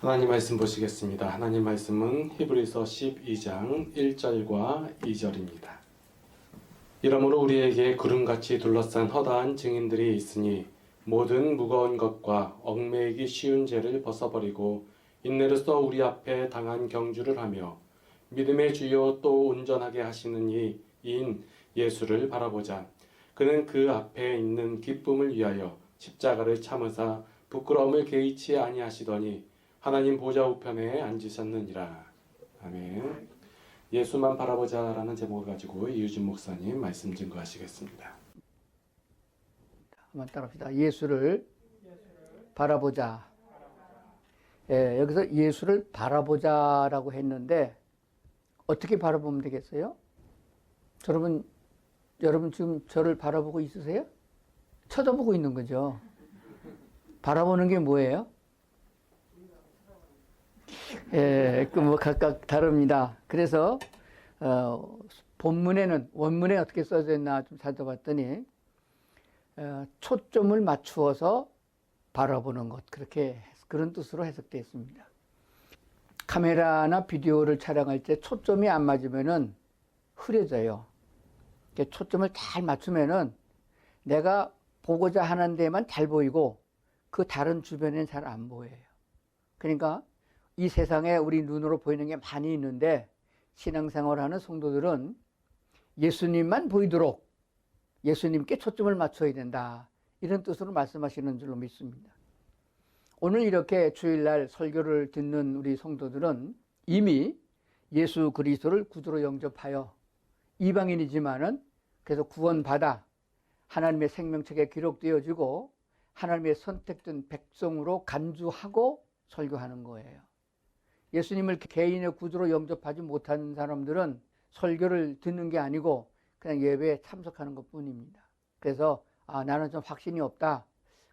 하나님 말씀 보시겠습니다. 하나님 말씀은 히브리서 12장 1절과 2절입니다. 이러므로 우리에게 구름같이 둘러싼 허다한 증인들이 있으니 모든 무거운 것과 얽매이기 쉬운 죄를 벗어버리고 인내로써 우리 앞에 당한 경주를 하며 믿음의 주요 또 온전하게 하시는 이인 예수를 바라보자. 그는 그 앞에 있는 기쁨을 위하여 십자가를 참으사 부끄러움을 개의치 아니하시더니 하나님 보좌 우편에 앉으셨느니라. 아멘. 예수만 바라보자라는 제목을 가지고 이유진 목사님 말씀 증거하시겠습니다. 한번 따라합시다. 예수를 바라보자. 여기서 예수를 바라보자라고 했는데 어떻게 바라보면 되겠어요? 여러분 지금 저를 바라보고 있으세요? 쳐다보고 있는 거죠. 바라보는 게 뭐예요? 각각 다릅니다. 그래서 원문에 어떻게 써져 있나 좀 찾아봤더니 초점을 맞추어서 바라보는 것, 그런 뜻으로 해석되어 있습니다. 카메라나 비디오를 촬영할 때 초점이 안 맞으면은 흐려져요. 초점을 잘 맞추면은 내가 보고자 하는 데만 잘 보이고 그 다른 주변에는 잘 안 보여요. 그러니까 이 세상에 우리 눈으로 보이는 게 많이 있는데 신앙생활하는 성도들은 예수님만 보이도록 예수님께 초점을 맞춰야 된다. 이런 뜻으로 말씀하시는 줄로 믿습니다. 오늘 이렇게 주일날 설교를 듣는 우리 성도들은 이미 예수 그리스도를 구주로 영접하여 이방인이지만은 그래서 구원받아 하나님의 생명책에 기록되어지고 하나님의 선택된 백성으로 간주하고 설교하는 거예요. 예수님을 개인의 구주로 영접하지 못한 사람들은 설교를 듣는 게 아니고 그냥 예배에 참석하는 것 뿐입니다. 그래서 나는 좀 확신이 없다.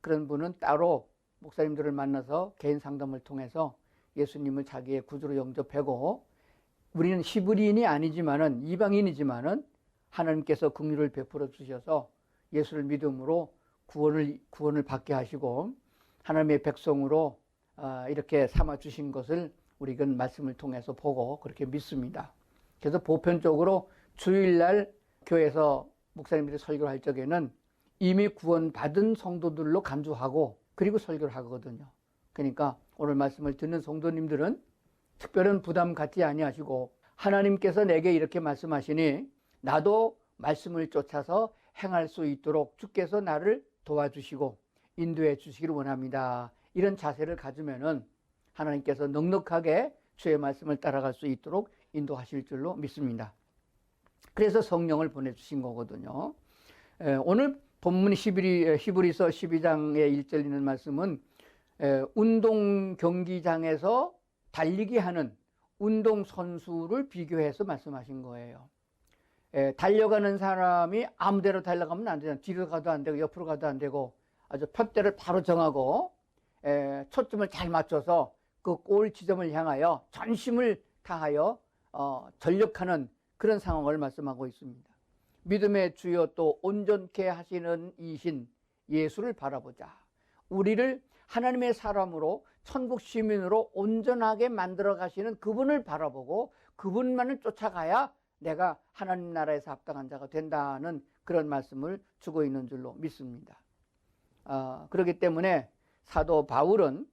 그런 분은 따로 목사님들을 만나서 개인 상담을 통해서 예수님을 자기의 구주로 영접하고 우리는 히브리인이 아니지만은 이방인이지만은 하나님께서 긍휼을 베풀어 주셔서 예수를 믿음으로 구원을 받게 하시고 하나님의 백성으로 이렇게 삼아 주신 것을 우리가 말씀을 통해서 보고 그렇게 믿습니다. 그래서 보편적으로 주일날 교회에서 목사님들이 설교를 할 적에는 이미 구원받은 성도들로 간주하고 그리고 설교를 하거든요. 그러니까 오늘 말씀을 듣는 성도님들은 특별한 부담 갖지 아니하시고 하나님께서 내게 이렇게 말씀하시니 나도 말씀을 쫓아서 행할 수 있도록 주께서 나를 도와주시고 인도해 주시기를 원합니다. 이런 자세를 가지면은 하나님께서 넉넉하게 주의 말씀을 따라갈 수 있도록 인도하실 줄로 믿습니다. 그래서 성령을 보내주신 거거든요. 오늘 본문 히브리서 12장의 1절 있는 말씀은 운동 경기장에서 달리기 하는 운동선수를 비교해서 말씀하신 거예요. 달려가는 사람이 아무데로 달려가면 안 되잖아요. 뒤로 가도 안 되고 옆으로 가도 안 되고 아주 푯대를 바로 정하고 초점을 잘 맞춰서 그 골 지점을 향하여 전심을 다하여 전력하는 그런 상황을 말씀하고 있습니다. 믿음의 주여 또 온전케 하시는 이신 예수를 바라보자. 우리를 하나님의 사람으로 천국 시민으로 온전하게 만들어 가시는 그분을 바라보고 그분만을 쫓아가야 내가 하나님 나라에서 합당한 자가 된다는 그런 말씀을 주고 있는 줄로 믿습니다. 그렇기 때문에 사도 바울은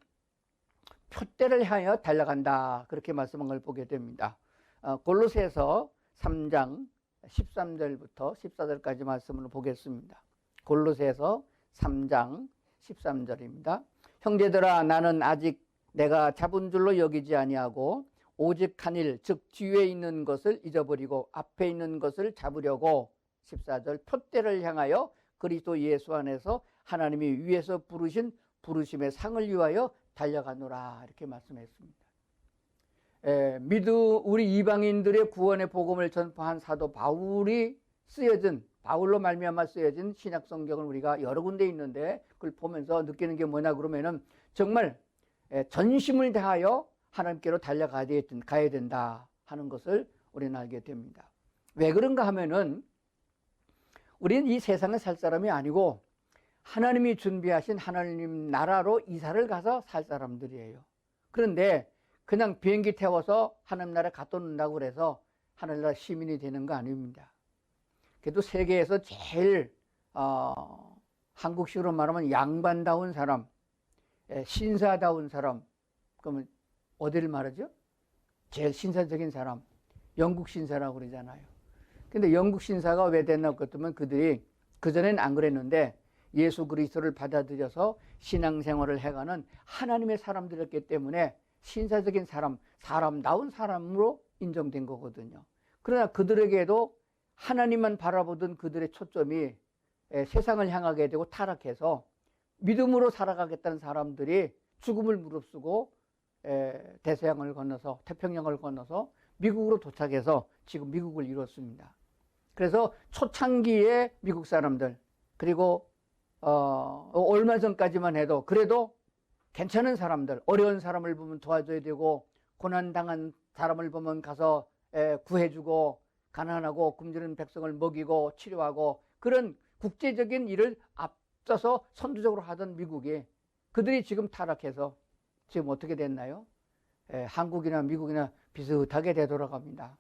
표대를 향하여 달려간다 그렇게 말씀한 걸 보게 됩니다. 골로새서 3장 13절부터 14절까지 말씀을 보겠습니다. 골로새서 3장 13절입니다. 형제들아 나는 아직 내가 잡은 줄로 여기지 아니하고 오직 한 일 즉 뒤에 있는 것을 잊어버리고 앞에 있는 것을 잡으려고 14절 표대를 향하여 그리스도 예수 안에서 하나님이 위에서 부르신 부르심의 상을 위하여 달려가노라 이렇게 말씀했습니다. 우리 이방인들의 구원의 복음을 전파한 사도 바울로 말미암아 쓰여진 신약 성경은 우리가 여러 군데 있는데 그걸 보면서 느끼는 게 뭐냐 그러면은 정말 전심을 다하여 하나님께로 달려가야 된다 하는 것을 우리는 알게 됩니다. 왜 그런가 하면은 우리는 이 세상에 살 사람이 아니고 하나님이 준비하신 하나님 나라로 이사를 가서 살 사람들이에요. 그런데 그냥 비행기 태워서 하나님 나라에 갖다 놓는다고 그래서 하늘나라 시민이 되는 거 아닙니다. 그래도 세계에서 제일 한국식으로 말하면 양반다운 사람, 신사다운 사람, 그러면 어디를 말하죠? 제일 신사적인 사람, 영국 신사라고 그러잖아요. 근데 영국 신사가 왜 됐나 그랬더니 그들이 그전엔 안 그랬는데 예수 그리스도를 받아들여서 신앙생활을 해가는 하나님의 사람들이었기 때문에 신사적인 사람, 사람다운 사람으로 인정된 거거든요. 그러나 그들에게도 하나님만 바라보던 그들의 초점이 세상을 향하게 되고 타락해서 믿음으로 살아가겠다는 사람들이 죽음을 무릅쓰고 대서양을 건너서 태평양을 건너서 미국으로 도착해서 지금 미국을 이뤘습니다. 그래서 초창기에 미국 사람들, 그리고 얼마 전까지만 해도 그래도 괜찮은 사람들, 어려운 사람을 보면 도와줘야 되고 고난당한 사람을 보면 가서 구해주고 가난하고 굶주린 백성을 먹이고 치료하고 그런 국제적인 일을 앞서서 선두적으로 하던 미국이 그들이 지금 타락해서 지금 어떻게 됐나요? 한국이나 미국이나 비슷하게 되돌아갑니다.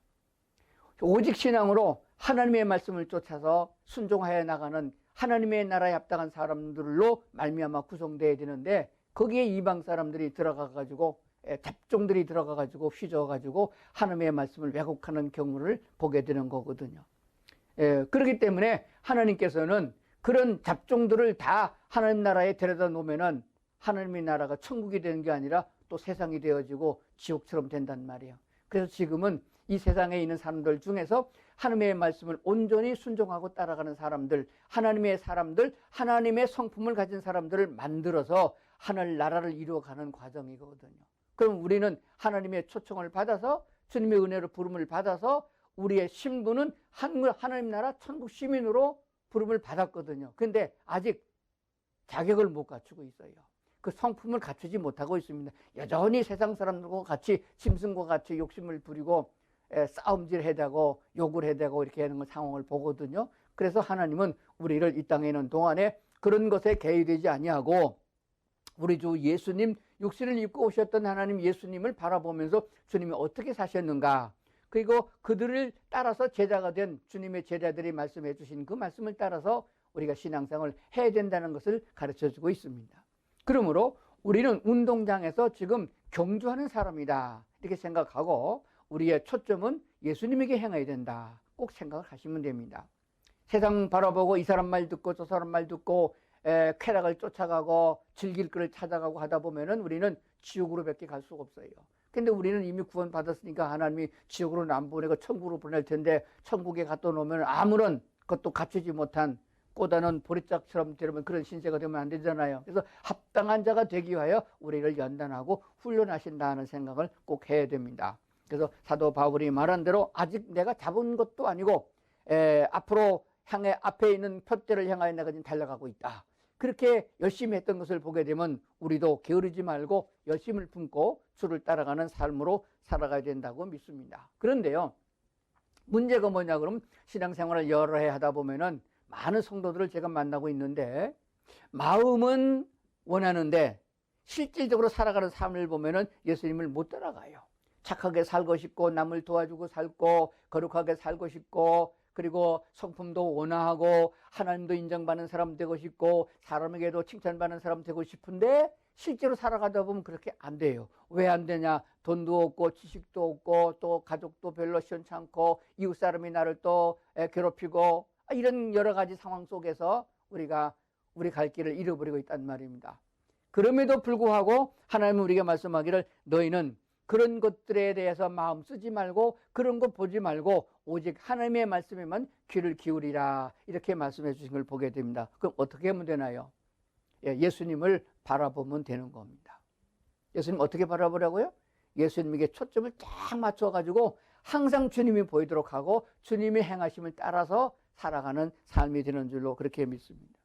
오직 신앙으로 하나님의 말씀을 쫓아서 순종하여 나가는 하나님의 나라에 합당한 사람들로 말미암아 구성되어야 되는데 거기에 이방 사람들이 들어가가지고 잡종들이 들어가가지고 휘저어가지고 하나님의 말씀을 왜곡하는 경우를 보게 되는 거거든요. 그렇기 때문에 하나님께서는 그런 잡종들을 다 하나님 나라에 데려다 놓으면은 하나님의 나라가 천국이 되는 게 아니라 또 세상이 되어지고 지옥처럼 된단 말이에요. 그래서 지금은 이 세상에 있는 사람들 중에서 하나님의 말씀을 온전히 순종하고 따라가는 사람들, 하나님의 사람들, 하나님의 성품을 가진 사람들을 만들어서 하늘 나라를 이루어가는 과정이거든요. 그럼 우리는 하나님의 초청을 받아서 주님의 은혜로 부름을 받아서 우리의 신분은 하나님 나라 천국 시민으로 부름을 받았거든요. 근데 아직 자격을 못 갖추고 있어요. 그 성품을 갖추지 못하고 있습니다. 여전히 세상 사람들과 같이 짐승과 같이 욕심을 부리고 싸움질 해대고 욕을 해대고 이렇게 하는 상황을 보거든요. 그래서 하나님은 우리를 이 땅에 있는 동안에 그런 것에 개의되지 아니하고 우리 주 예수님 육신을 입고 오셨던 하나님 예수님을 바라보면서 주님이 어떻게 사셨는가, 그리고 그들을 따라서 제자가 된 주님의 제자들이 말씀해 주신 그 말씀을 따라서 우리가 신앙생활을 해야 된다는 것을 가르쳐주고 있습니다. 그러므로 우리는 운동장에서 지금 경주하는 사람이다 이렇게 생각하고 우리의 초점은 예수님에게 향해야 된다 꼭 생각을 하시면 됩니다. 세상 바라보고 이 사람 말 듣고 저 사람 말 듣고 쾌락을 쫓아가고 즐길 거를 찾아가고 하다 보면은 우리는 지옥으로 밖에 갈 수가 없어요. 근데 우리는 이미 구원 받았으니까 하나님이 지옥으로는 안 보내고 천국으로 보낼 텐데 천국에 갖다 놓으면 아무런 것도 갖추지 못한 꼬다는 보리짝처럼 되면 그런 신세가 되면 안 되잖아요. 그래서 합당한 자가 되기 위하여 우리를 연단하고 훈련하신다는 생각을 꼭 해야 됩니다. 그래서 사도 바울이 말한 대로 아직 내가 잡은 것도 아니고 앞으로 앞에 있는 표대를 향하여 내가 지금 달려가고 있다. 그렇게 열심히 했던 것을 보게 되면 우리도 게으르지 말고 열심을 품고 주를 따라가는 삶으로 살아가야 된다고 믿습니다. 그런데요, 문제가 뭐냐 그러면 신앙생활을 여러 해 하다 보면은 많은 성도들을 제가 만나고 있는데 마음은 원하는데 실질적으로 살아가는 삶을 보면은 예수님을 못 따라가요. 착하게 살고 싶고 남을 도와주고 살고 거룩하게 살고 싶고 그리고 성품도 온화하고 하나님도 인정받는 사람 되고 싶고 사람에게도 칭찬받는 사람 되고 싶은데 실제로 살아가다 보면 그렇게 안 돼요. 왜 안 되냐? 돈도 없고 지식도 없고 또 가족도 별로 시원찮고 이웃 사람이 나를 또 괴롭히고 이런 여러 가지 상황 속에서 우리가 우리 갈 길을 잃어버리고 있단 말입니다. 그럼에도 불구하고 하나님은 우리가 말씀하기를 너희는 그런 것들에 대해서 마음 쓰지 말고 그런 거 보지 말고 오직 하나님의 말씀에만 귀를 기울이라 이렇게 말씀해 주신 걸 보게 됩니다. 그럼 어떻게 하면 되나요? 예수님을 바라보면 되는 겁니다. 예수님 어떻게 바라보라고요? 예수님에게 초점을 딱 맞춰가지고 항상 주님이 보이도록 하고 주님의 행하심을 따라서 살아가는 삶이 되는 줄로 그렇게 믿습니다.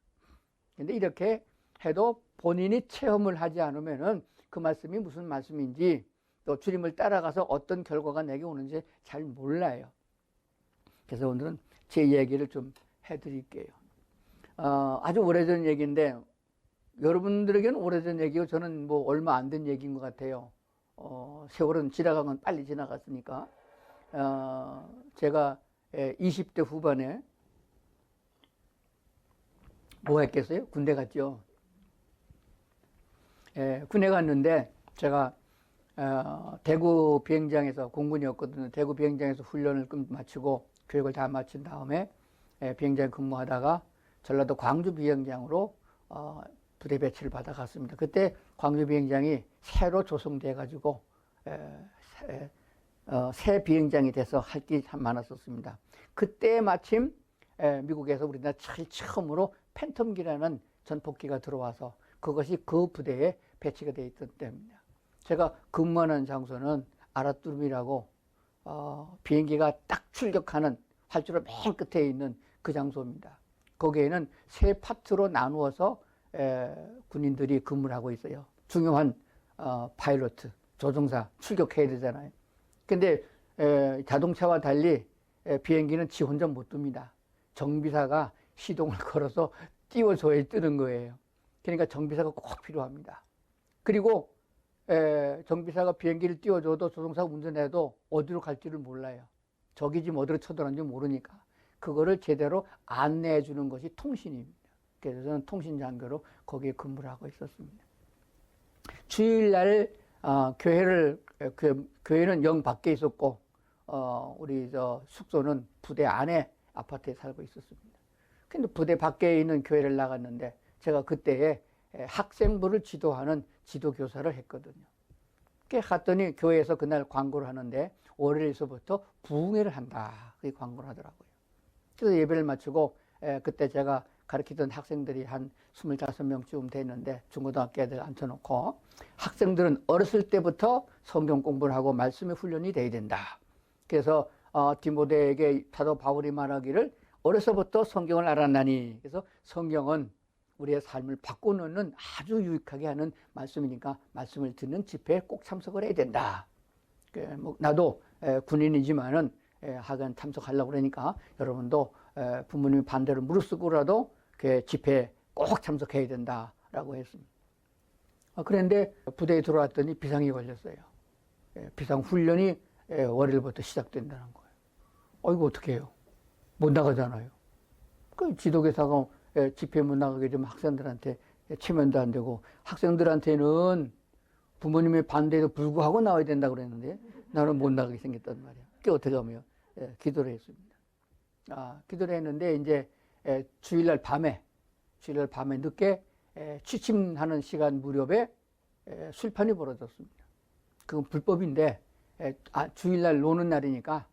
그런데 이렇게 해도 본인이 체험을 하지 않으면은 그 말씀이 무슨 말씀인지 또 주님을 따라가서 어떤 결과가 내게 오는지 잘 몰라요. 그래서 오늘은 제 얘기를 좀 해드릴게요. 아주 오래전 얘기인데 여러분들에게는 오래전 얘기고 저는 뭐 얼마 안 된 얘기인 것 같아요. 세월은 지나간 건 빨리 지나갔으니까 제가 20대 후반에 뭐 했겠어요? 군대 갔죠. 군대 갔는데 제가 대구 비행장에서 공군이었거든요. 대구 비행장에서 훈련을 마치고 교육을 다 마친 다음에 비행장에 근무하다가 전라도 광주 비행장으로 부대 배치를 받아갔습니다. 그때 광주 비행장이 새로 조성돼 가지고 새 비행장이 돼서 할 일이 참 많았었습니다. 그때 마침 미국에서 우리나라 제일 처음으로 팬텀기라는 전폭기가 들어와서 그것이 그 부대에 배치가 되어 있던 때입니다. 제가 근무하는 장소는 아라뚜름이라고 비행기가 딱 출격하는 활주로 맨 끝에 있는 그 장소입니다. 거기에는 세 파트로 나누어서 군인들이 근무를 하고 있어요. 중요한 파일로트, 조종사 출격해야 되잖아요. 근데 자동차와 달리 비행기는 지 혼자 못 뜹니다. 정비사가 시동을 걸어서 띄워줘야 뜨는 거예요. 그러니까 정비사가 꼭 필요합니다. 그리고 정비사가 비행기를 띄워줘도 조종사가 운전해도 어디로 갈지를 몰라요. 적이 지금 어디로 쳐들어왔는지 모르니까 그거를 제대로 안내해 주는 것이 통신입니다. 그래서 저는 통신장교로 거기에 근무를 하고 있었습니다. 주일날 교회는 영 밖에 있었고 우리 숙소는 부대 안에 아파트에 살고 있었습니다. 근데 부대 밖에 있는 교회를 나갔는데 제가 그때에 학생부를 지도하는 지도교사를 했거든요. 갔더니 교회에서 그날 광고를 하는데 월요일서부터 부흥회를 한다. 그게 광고를 하더라고요. 그래서 예배를 마치고 그때 제가 가르치던 학생들이 한 25명쯤 됐는데 중고등학교 애들 앉혀놓고 학생들은 어렸을 때부터 성경 공부를 하고 말씀의 훈련이 돼야 된다. 그래서 디모데에게 사도 바울이 말하기를 어려서부터 성경을 알았나니 그래서 성경은 우리의 삶을 바꿔놓는 아주 유익하게 하는 말씀이니까 말씀을 듣는 집회에 꼭 참석을 해야 된다. 나도 군인이지만은 하간 참석하려고 그러니까 여러분도 부모님이 반대로 무릅쓰고라도 그 집회에 꼭 참석해야 된다라고 했습니다. 그런데 부대에 들어왔더니 비상이 걸렸어요. 비상 훈련이 월요일부터 시작된다는 거예요. 이거 어떻게 해요? 못 나가잖아요. 그 지도교사가 집회 못 나가게 되면 학생들한테 체면도 안 되고 학생들한테는 부모님의 반대에도 불구하고 나와야 된다고 그랬는데 나는 못 나가게 생겼단 말이야. 그게 어떻게 하면 기도를 했습니다. 기도를 했는데 이제 주일날 밤에 늦게 취침하는 시간 무렵에 술판이 벌어졌습니다. 그건 불법인데 주일날 노는 날이니까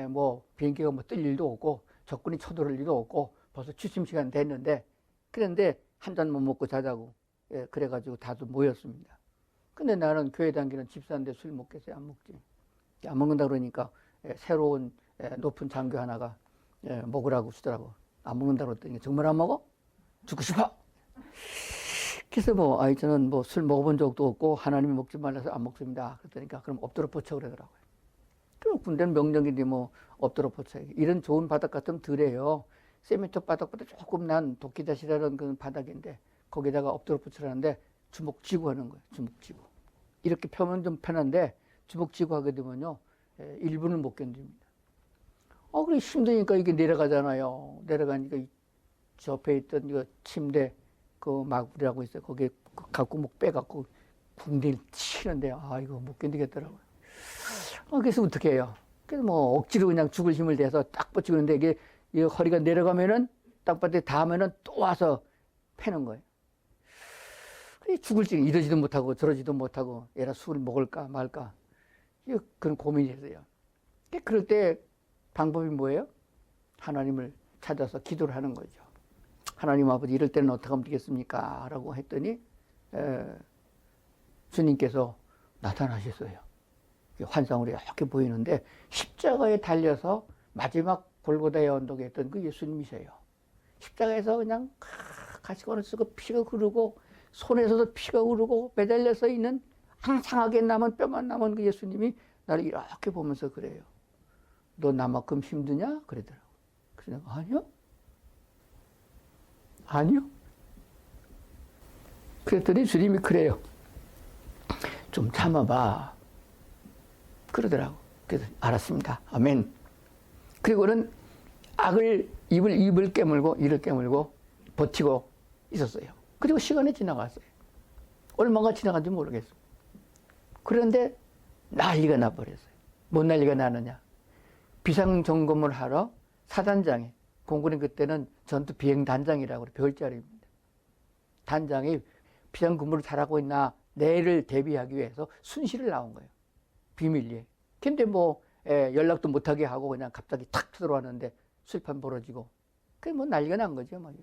뭐 비행기가 뜰 일도 없고 적군이 쳐들어올 일도 없고 벌써 취침 시간 됐는데 그런데 한 잔만 먹고 자자고 그래가지고 다들 모였습니다. 근데 나는 교회 다니는 집사인데 술 먹겠어요? 안 먹지. 안 먹는다 그러니까 새로운 높은 장교 하나가 먹으라고 주더라고. 안 먹는다 그랬더니 정말 안 먹어? 죽고 싶어? 그래서 저는 술 먹어본 적도 없고 하나님이 먹지 말라서 안 먹습니다. 그랬더니까 그럼 엎드려 뻗쳐 그러더라고요. 그럼 군대는 명령인데 엎드려 뻗쳐. 이런 좋은 바닥 같으면 덜해요. 세미터 바닥보다 조금 난 도끼다시라는 그 바닥인데 거기다가 엎드려 뻗치라는데 주먹 쥐고 하는 거예요. 주먹 쥐고. 이렇게 펴면 좀 편한데 주먹 쥐고 하게 되면요. 1분을 못 견딥니다. 그래 힘드니까 이게 내려가잖아요. 내려가니까 저 옆에 있던 이거 침대 그 마구리라고 있어요. 거기에 갖고 목 빼갖고 궁디를 치는데 이거 못 견디겠더라고요. 그래서 어떻게 해요? 그래서 억지로 그냥 죽을 힘을 내서 딱 뻗치는데 이게 허리가 내려가면은 땅바닥에 닿으면은 또 와서 패는 거예요. 죽을 지금 이러지도 못하고 저러지도 못하고 얘라 술을 먹을까 말까 그런 고민이 있어요. 그럴 때 방법이 뭐예요? 하나님을 찾아서 기도를 하는 거죠. 하나님 아버지 이럴 때는 어떻게 하면 되겠습니까? 라고 했더니 주님께서 나타나셨어요. 환상으로 이렇게 보이는데 십자가에 달려서 마지막 골고다의 언덕에 있던 그 예수님이세요. 십자가에서 그냥 가시관을 쓰고 피가 흐르고 손에서도 피가 흐르고 매달려서 있는 항상하게 남은 뼈만 남은 그 예수님이 나를 이렇게 보면서 그래요. 너 나만큼 힘드냐? 그러더라고. 그래서 내가 아니요. 그랬더니 주님이 그래요. 좀 참아봐. 그러더라고. 그래서 알았습니다. 아멘. 그리고는 악을 입을 깨물고 이를 깨물고 버티고 있었어요. 그리고 시간이 지나갔어요. 얼마가 지나간지 모르겠어요. 그런데 난리가 나버렸어요. 뭔 난리가 나느냐. 비상점검을 하러 사단장이, 공군이 그때는 전투 비행단장이라고 별자리입니다. 단장이 비상근무를 잘하고 있나 내일을 대비하기 위해서 순시를 나온 거예요. 비밀리에. 근데 뭐 연락도 못하게 하고 그냥 갑자기 탁 들어왔는데 술판 벌어지고 그게 뭐 난리가 난 거죠. 막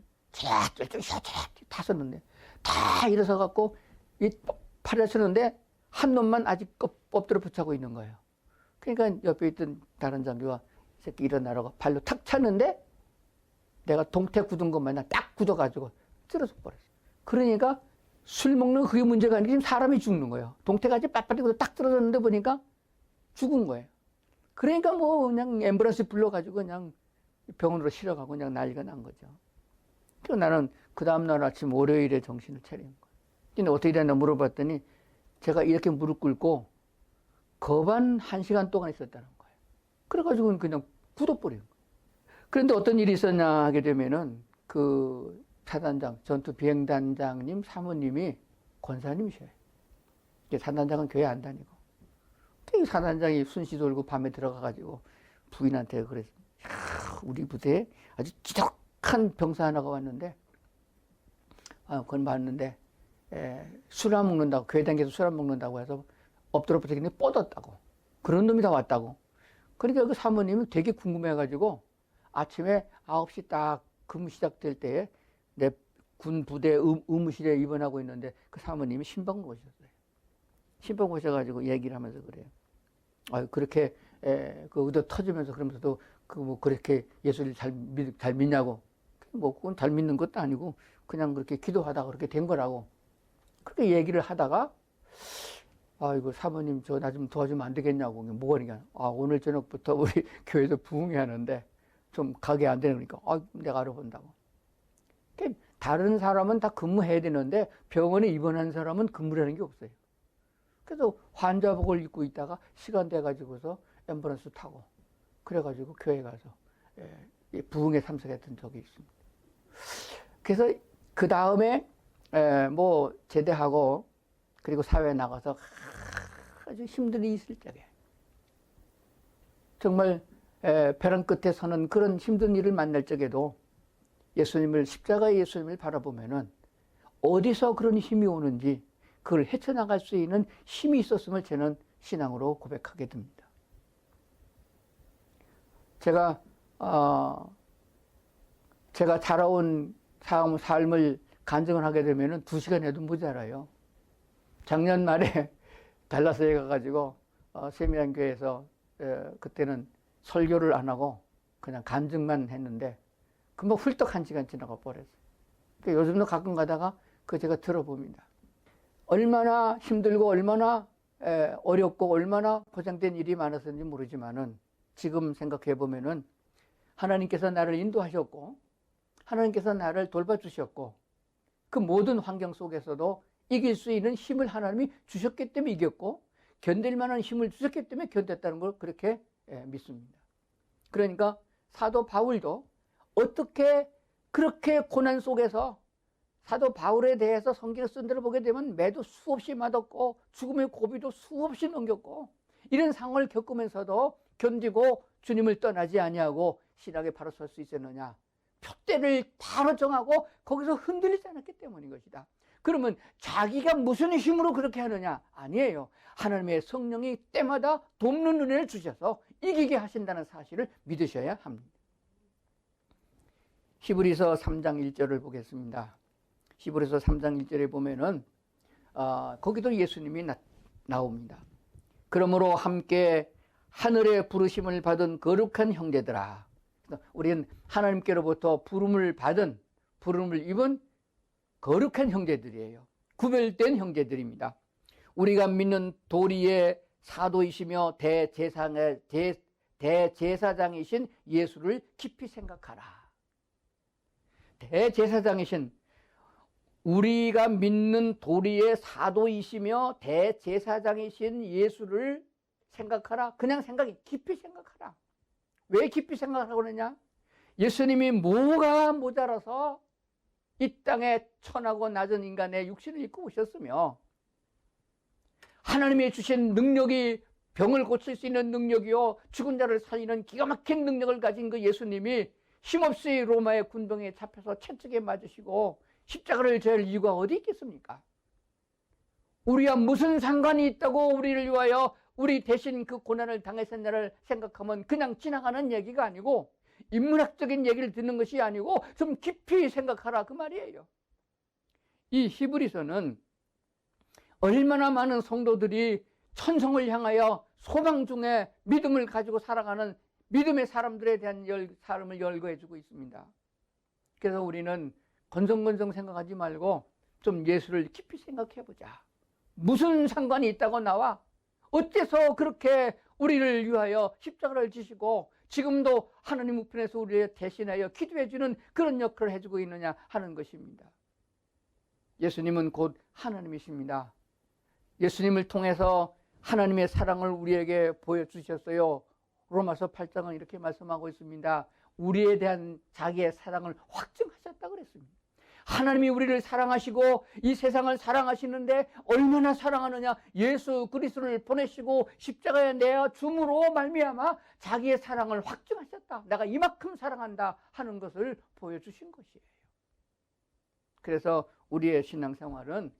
다 썼는데 다 일어서 갖고 이 팔을 쓰는데 한 놈만 아직 엎드려 붙잡고 있는 거예요. 그러니까 옆에 있던 다른 장교가 이 새끼 일어나라고 발로 탁 찼는데 내가 동태 굳은 것만 딱 굳어가지고 쓰러져 버렸어요. 그러니까 술 먹는 그게 문제가 아니라 지금 사람이 죽는 거예요. 동태가 이제 빳빳하고 딱 떨어졌는데 보니까 죽은 거예요. 그러니까 뭐 그냥 앰뷸런스 불러가지고 그냥 병원으로 실어가고 그냥 난리가 난 거죠. 그래서 나는 그 다음날 아침 월요일에 정신을 차린 거예요. 근데 어떻게 됐나 물어봤더니 제가 이렇게 무릎 꿇고 거반 1시간 동안 있었다는 거예요. 그래가지고 그냥 굳어버린 거예요. 그런데 어떤 일이 있었냐 하게 되면은 그 사단장, 전투 비행단장님 사모님이 권사님이셔요. 사단장은 교회 안 다니고. 사단장이 순시 돌고 밤에 들어가가지고 부인한테 그랬어요. 우리 부대에 아주 지독한 병사 하나가 왔는데, 그건 봤는데, 술 안 먹는다고, 교회 다니면서 술 안 먹는다고 해서 엎드려 붙었는데 뻗었다고. 그런 놈이 다 왔다고. 그러니까 그 사모님이 되게 궁금해가지고 아침에 9시 딱 근무 시작될 때에 내 군 부대 의무실에 입원하고 있는데 그 사모님이 신방을 오셨어요. 신방 오셔가지고 얘기를 하면서 그래요. 그렇게 그 의도 터지면서 그러면서도 그 뭐 그렇게 예수를 잘 믿냐고. 뭐 그건 잘 믿는 것도 아니고 그냥 그렇게 기도하다가 그렇게 된 거라고. 그렇게 얘기를 하다가 이거 사모님 저 나 좀 도와주면 안 되겠냐고. 뭐가 그러니까 오늘 저녁부터 우리 교회에서 부흥회 하는데 좀 가게 안 되는 거니까 내가 알아본다고. 다른 사람은 다 근무해야 되는데 병원에 입원한 사람은 근무를 하는 게 없어요. 그래서 환자복을 입고 있다가 시간 돼가지고서 앰뷸런스 타고 그래가지고 교회 가서 부흥에 참석했던 적이 있습니다. 그래서 그 다음에 뭐 제대하고 그리고 사회에 나가서 아주 힘든 일이 있을 적에 정말 벼랑 끝에 서는 그런 힘든 일을 만날 적에도 십자가의 예수님을 바라보면은 어디서 그런 힘이 오는지 그걸 헤쳐나갈 수 있는 힘이 있었음을 저는 신앙으로 고백하게 됩니다. 제가 살아온 삶을 간증을 하게 되면은 2시간 해도 모자라요. 작년 말에 달라스에 가가지고 세미한 교회에서 그때는 설교를 안 하고 그냥 간증만 했는데 금방 훌떡 1시간 지나가 버렸어요. 그러니까 요즘도 가끔 가다가 그거 제가 들어봅니다. 얼마나 힘들고 얼마나 어렵고 얼마나 고생된 일이 많았는지 모르지만은 지금 생각해 보면은 하나님께서 나를 인도하셨고 하나님께서 나를 돌봐주셨고 그 모든 환경 속에서도 이길 수 있는 힘을 하나님이 주셨기 때문에 이겼고 견딜 만한 힘을 주셨기 때문에 견뎠다는 걸 그렇게 믿습니다. 그러니까 사도 바울도 어떻게 그렇게 고난 속에서 사도 바울에 대해서 성경을 쓴 대로 보게 되면 매도 수없이 맞았고 죽음의 고비도 수없이 넘겼고 이런 상황을 겪으면서도 견디고 주님을 떠나지 아니하고 신앙에 바로 설 수 있었느냐. 표대를 바로 정하고 거기서 흔들리지 않았기 때문인 것이다. 그러면 자기가 무슨 힘으로 그렇게 하느냐? 아니에요. 하나님의 성령이 때마다 돕는 은혜를 주셔서 이기게 하신다는 사실을 믿으셔야 합니다. 히브리서 3장 1절을 보겠습니다. 히브리서 3장 1절에 보면은 거기도 예수님이 나옵니다. 그러므로 함께 하늘의 부르심을 받은 거룩한 형제들아. 우리는 하나님께로부터 부름을 입은 거룩한 형제들이에요. 구별된 형제들입니다. 우리가 믿는 도리의 사도이시며 대제사장이신 예수를 깊이 생각하라. 대제사장이신 우리가 믿는 도리의 사도이시며 대제사장이신 예수를 생각하라. 그냥 깊이 생각하라. 왜 깊이 생각하라고 그러냐? 예수님이 뭐가 모자라서 이 땅에 천하고 낮은 인간의 육신을 입고 오셨으며 하나님이 주신 능력이 병을 고칠 수 있는 능력이요 죽은 자를 살리는 기가 막힌 능력을 가진 그 예수님이 힘없이 로마의 군병에 잡혀서 채찍에 맞으시고 십자가를 질 이유가 어디 있겠습니까? 우리와 무슨 상관이 있다고 우리를 위하여 우리 대신 그 고난을 당했었냐를 생각하면 그냥 지나가는 얘기가 아니고 인문학적인 얘기를 듣는 것이 아니고 좀 깊이 생각하라 그 말이에요. 이 히브리서는 얼마나 많은 성도들이 천성을 향하여 소망 중에 믿음을 가지고 살아가는 믿음의 사람들에 대한 삶을 열거해 주고 있습니다. 그래서 우리는 건성건성 생각하지 말고 좀 예수를 깊이 생각해 보자. 무슨 상관이 있다고 나와? 어째서 그렇게 우리를 위하여 십자가를 지시고 지금도 하나님 우편에서 우리를 대신하여 기도해 주는 그런 역할을 해주고 있느냐 하는 것입니다. 예수님은 곧 하나님이십니다. 예수님을 통해서 하나님의 사랑을 우리에게 보여주셨어요. 로마서 8장은 이렇게 말씀하고 있습니다. 우리에 대한 자기의 사랑을 확증하셨다고 그랬습니다. 하나님이 우리를 사랑하시고 이 세상을 사랑하시는데 얼마나 사랑하느냐? 예수 그리스도를 보내시고 십자가에 내어 줌으로 말미암아 자기의 사랑을 확증하셨다. 내가 이만큼 사랑한다 하는 것을 보여주신 것이에요. 그래서 우리의 신앙생활은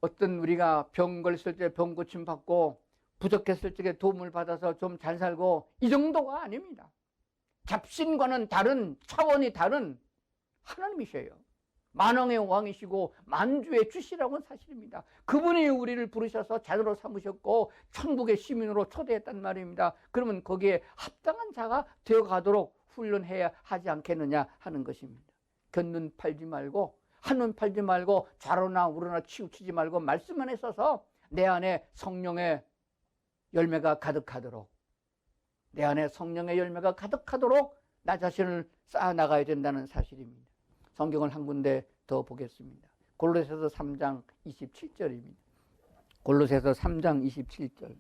어떤 우리가 병 걸렸을 때 병 고침 받고 부족했을 적에 도움을 받아서 좀 잘 살고 이 정도가 아닙니다. 잡신과는 다른 차원이 다른 하나님이셔요. 만왕의 왕이시고 만주의 주시라고는 사실입니다. 그분이 우리를 부르셔서 자녀로 삼으셨고 천국의 시민으로 초대했단 말입니다. 그러면 거기에 합당한 자가 되어가도록 훈련해야 하지 않겠느냐 하는 것입니다. 곁눈 팔지 말고 한눈 팔지 말고 좌로나 우로나 치우치지 말고 말씀 안에 서서 내 안에 성령의 열매가 가득하도록 내 안에 성령의 열매가 가득하도록 나 자신을 쌓아나가야 된다는 사실입니다. 성경을 한 군데 더 보겠습니다. 골로새서 3장 27절입니다. 골로새서 3장 27절.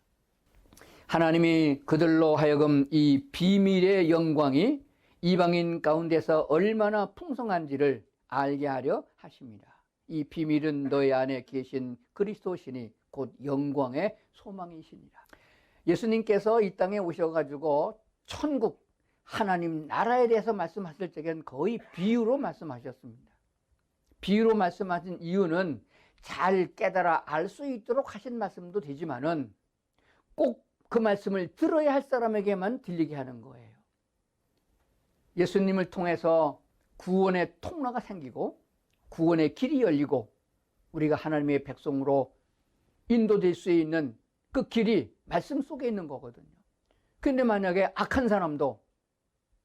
하나님이 그들로 하여금 이 비밀의 영광이 이방인 가운데서 얼마나 풍성한지를 알게 하려 하십니다. 이 비밀은 너희 안에 계신 그리스도시니 곧 영광의 소망이시니라. 예수님께서 이 땅에 오셔가지고 천국 하나님 나라에 대해서 말씀하실 적엔 거의 비유로 말씀하셨습니다. 비유로 말씀하신 이유는 잘 깨달아 알 수 있도록 하신 말씀도 되지만은 꼭 그 말씀을 들어야 할 사람에게만 들리게 하는 거예요. 예수님을 통해서 구원의 통로가 생기고 구원의 길이 열리고 우리가 하나님의 백성으로 인도될 수 있는 그 길이 말씀 속에 있는 거거든요. 그런데 만약에 악한 사람도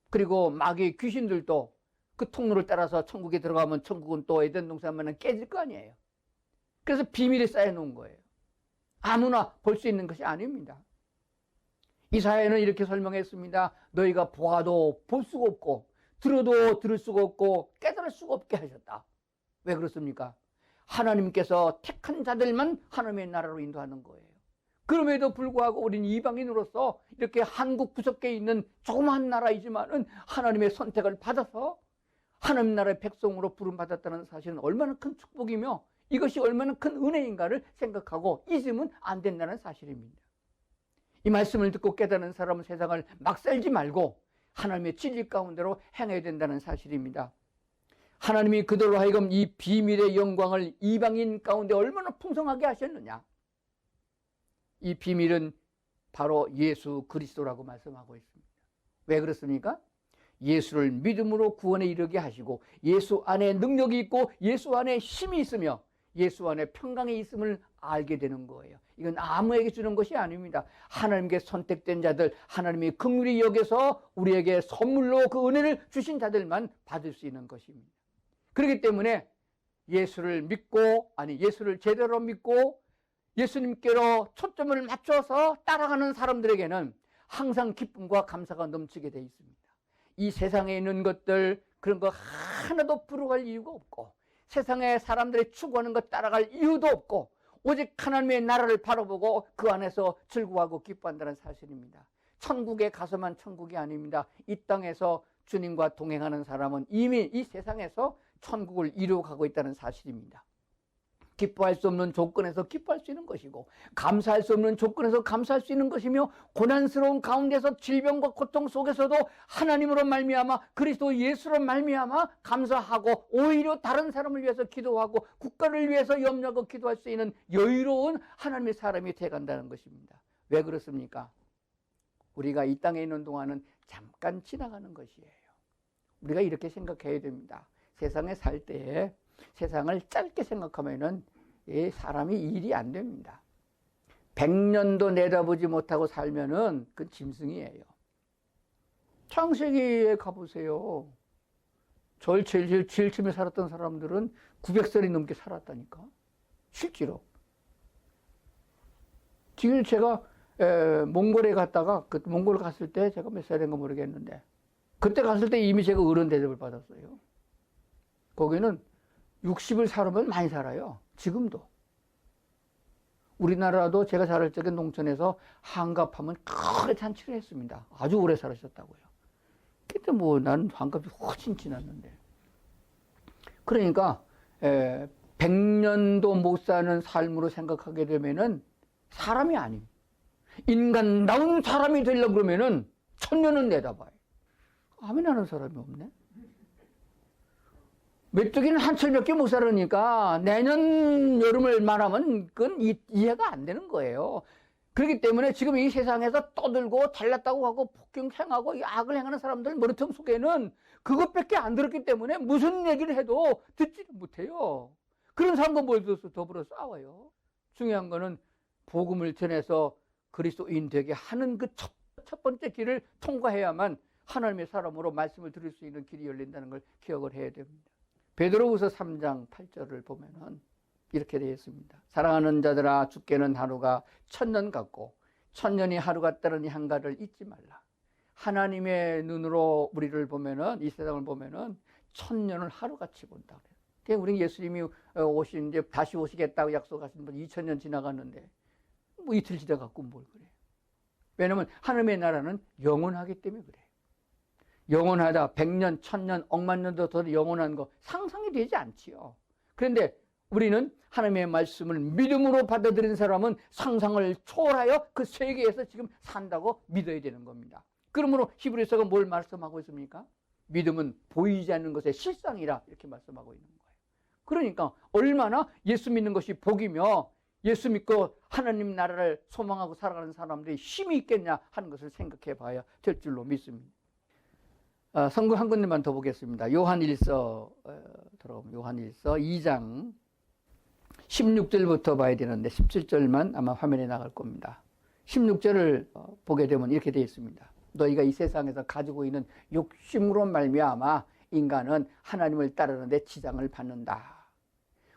그리고 마귀 귀신들도 그 통로를 따라서 천국에 들어가면 천국은 또 에덴 동산만은 깨질 거 아니에요. 그래서 비밀에 쌓여놓은 거예요. 아무나 볼 수 있는 것이 아닙니다. 이사야는 이렇게 설명했습니다. 너희가 보아도 볼 수가 없고 들어도 들을 수가 없고 깨달을 수가 없게 하셨다. 왜 그렇습니까? 하나님께서 택한 자들만 하나님의 나라로 인도하는 거예요. 그럼에도 불구하고 우리는 이방인으로서 이렇게 한국 구석에 있는 조그마한 나라이지만은 하나님의 선택을 받아서 하나님 나라의 백성으로 부름받았다는 사실은 얼마나 큰 축복이며 이것이 얼마나 큰 은혜인가를 생각하고 잊으면 안 된다는 사실입니다. 이 말씀을 듣고 깨닫는 사람은 세상을 막 살지 말고 하나님의 진리 가운데로 행해야 된다는 사실입니다. 하나님이 그들로 하여금 이 비밀의 영광을 이방인 가운데 얼마나 풍성하게 하셨느냐. 이 비밀은 바로 예수 그리스도라고 말씀하고 있습니다. 왜 그렇습니까? 예수를 믿음으로 구원에 이르게 하시고 예수 안에 능력이 있고 예수 안에 힘이 있으며 예수 안에 평강이 있음을 알게 되는 거예요. 이건 아무에게 주는 것이 아닙니다. 하나님께 선택된 자들, 하나님이 긍휼히 여겨서 우리에게 선물로 그 은혜를 주신 자들만 받을 수 있는 것입니다. 그렇기 때문에 예수를 믿고 예수를 제대로 믿고 예수님께로 초점을 맞춰서 따라가는 사람들에게는 항상 기쁨과 감사가 넘치게 되어 있습니다. 이 세상에 있는 것들 그런 거 하나도 부러워할 이유가 없고 세상에 사람들이 추구하는 것 따라갈 이유도 없고 오직 하나님의 나라를 바라보고 그 안에서 즐거워하고 기뻐한다는 사실입니다. 천국에 가서만 천국이 아닙니다. 이 땅에서 주님과 동행하는 사람은 이미 이 세상에서 천국을 이루어가고 있다는 사실입니다. 기뻐할 수 없는 조건에서 기뻐할 수 있는 것이고, 감사할 수 없는 조건에서 감사할 수 있는 것이며, 고난스러운 가운데서 질병과 고통 속에서도 하나님으로 말미암아 그리스도 예수로 말미암아 감사하고, 오히려 다른 사람을 위해서 기도하고 국가를 위해서 염려하고 기도할 수 있는 여유로운 하나님의 사람이 되어간다는 것입니다. 왜 그렇습니까? 우리가 이 땅에 있는 동안은 잠깐 지나가는 것이에요. 우리가 이렇게 생각해야 됩니다. 세상에 살 때에 세상을 짧게 생각하면은 사람이 일이 안 됩니다. 100년도 내다보지 못하고 살면은 그건 짐승이에요. 창세기에 가보세요. 제일 처음에 살았던 사람들은 900살이 넘게 살았다니까. 실제로. 지금 제가 몽골에 갔다가, 몽골 갔을 때 제가 몇 살인가 모르겠는데, 그때 갔을 때 이미 제가 어른 대접을 받았어요. 거기는 60을 살으면 많이 살아요. 지금도. 우리나라도 제가 자랄 적에 농촌에서 한갑하면 크게 잔치를 했습니다. 아주 오래 살으셨다고요. 근데 뭐 나는 한갑이 훨씬 지났는데. 그러니까 100년도 못 사는 삶으로 생각하게 되면은 사람이 아님. 인간다운 사람이 되려고 그러면은 1000년은 내다봐요. 아멘하는 사람이 없네. 메뚜기는 한철밖에 못 살으니까 내년 여름을 말하면 그건 이해가 안 되는 거예요. 그렇기 때문에 지금 이 세상에서 떠들고 잘났다고 하고 폭행행하고 악을 행하는 사람들 머리통 속에는 그것밖에 안 들었기 때문에 무슨 얘기를 해도 듣지를 못해요. 그런 사람과 모여서 더불어 싸워요. 중요한 거는 복음을 전해서 그리스도인 되게 하는 그 첫 번째 길을 통과해야만 하나님의 사람으로 말씀을 들을 수 있는 길이 열린다는 걸 기억을 해야 됩니다. 베드로후서 3장 8절을 보면은 이렇게 되어 있습니다. 사랑하는 자들아, 주께는 하루가 1000년 같고 1000년이 하루 같다는 한가를 잊지 말라. 하나님의 눈으로 우리를 보면은, 이 세상을 보면은 1000년을 하루같이 본다 그래요. 그러니까 우리 예수님이 이제 다시 오시겠다고 약속하신 분 2000년 지나갔는데 뭐 이틀 지나갖고 뭘 그래요. 왜냐면 하나님의 나라는 영원하기 때문에 그래요. 영원하다, 100년, 1000년, 억만 년도 더 영원한 거 상상이 되지 않지요. 그런데 우리는 하나님의 말씀을 믿음으로 받아들인 사람은 상상을 초월하여 그 세계에서 지금 산다고 믿어야 되는 겁니다. 그러므로 히브리서가 뭘 말씀하고 있습니까? 믿음은 보이지 않는 것의 실상이라 이렇게 말씀하고 있는 거예요. 그러니까 얼마나 예수 믿는 것이 복이며 예수 믿고 하나님 나라를 소망하고 살아가는 사람들이 힘이 있겠냐 하는 것을 생각해 봐야 될 줄로 믿습니다. 성경 한 군데만 더 보겠습니다. 요한일서 들어가면 요한일서 2장 16절부터 봐야 되는데 17절만 아마 화면에 나갈 겁니다. 16절을 보게 되면 이렇게 되어 있습니다. 너희가 이 세상에서 가지고 있는 욕심으로 말미암아 인간은 하나님을 따르는데 지장을 받는다.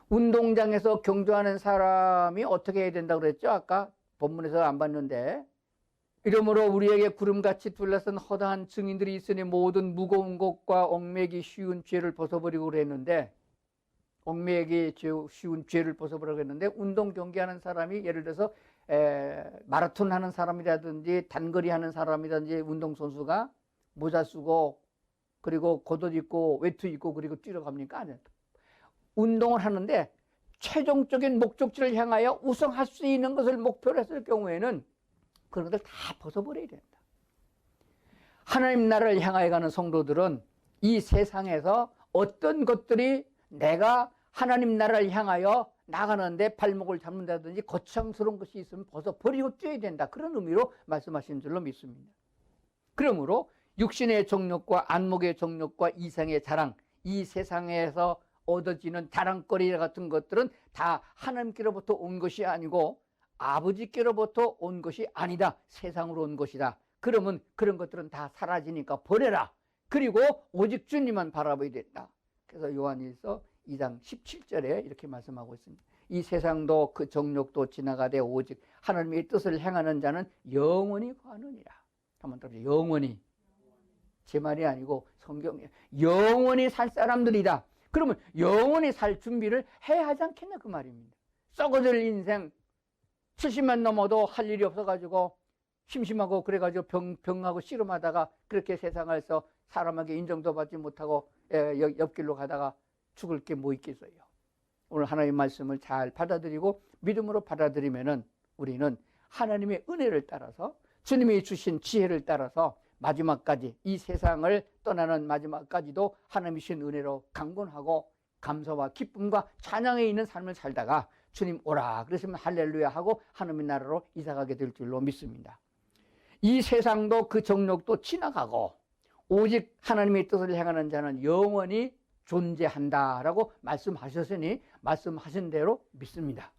운동장에서 경주하는 사람이 어떻게 해야 된다고 그랬죠? 아까 본문에서 안 봤는데, 이러므로 우리에게 구름같이 둘러싼 허다한 증인들이 있으니 모든 무거운 것과 얽매기 쉬운 죄를 벗어버리고 그랬는데, 얽매기 쉬운 죄를 벗어버리고 그랬는데, 운동 경기하는 사람이 예를 들어서 마라톤 하는 사람이라든지 단거리 하는 사람이라든지 운동선수가 모자 쓰고 그리고 겉옷 입고 외투 입고 그리고 뛰러 갑니까? 아니요. 운동을 하는데 최종적인 목적지를 향하여 우승할 수 있는 것을 목표로 했을 경우에는 그런 것을 다 벗어버려야 된다. 하나님 나라를 향하여 가는 성도들은 이 세상에서 어떤 것들이 내가 하나님 나라를 향하여 나가는데 발목을 잡는다든지 거창스러운 것이 있으면 벗어버리고 뛰어야 된다. 그런 의미로 말씀하신 줄로 믿습니다. 그러므로 육신의 정욕과 안목의 정욕과 이상의 자랑, 이 세상에서 얻어지는 자랑거리 같은 것들은 다 하나님께로부터 온 것이 아니고 아버지께로부터 온 것이 아니다. 세상으로 온 것이다. 그러면 그런 것들은 다 사라지니까 버려라. 그리고 오직 주님만 바라봐야 된다. 그래서 요한일서 2장 17절에 이렇게 말씀하고 있습니다. 이 세상도 그 정욕도 지나가되 오직 하나님의 뜻을 행하는 자는 영원히 거하느니라. 한번 들어보세요. 영원히. 제 말이 아니고 성경에 영원히 살 사람들이다. 그러면 영원히 살 준비를 해야 하지 않겠냐 그 말입니다. 썩어질 인생 70만 넘어도 할 일이 없어가지고 심심하고 그래가지고 병하고 씨름하다가 그렇게 세상에서 사람에게 인정도 받지 못하고 옆길로 가다가 죽을 게 뭐 있겠어요. 오늘 하나님의 말씀을 잘 받아들이고 믿음으로 받아들이면은 우리는 하나님의 은혜를 따라서 주님이 주신 지혜를 따라서 마지막까지 이 세상을 떠나는 마지막까지도 하나님이 주신 은혜로 강건하고 감사와 기쁨과 찬양에 있는 삶을 살다가 주님 오라 그러시면 할렐루야 하고 하나님의 나라로 이사가게 될 줄로 믿습니다. 이 세상도 그 정욕도 지나가고 오직 하나님의 뜻을 행하는 자는 영원히 존재한다라고 말씀하셨으니 말씀하신 대로 믿습니다.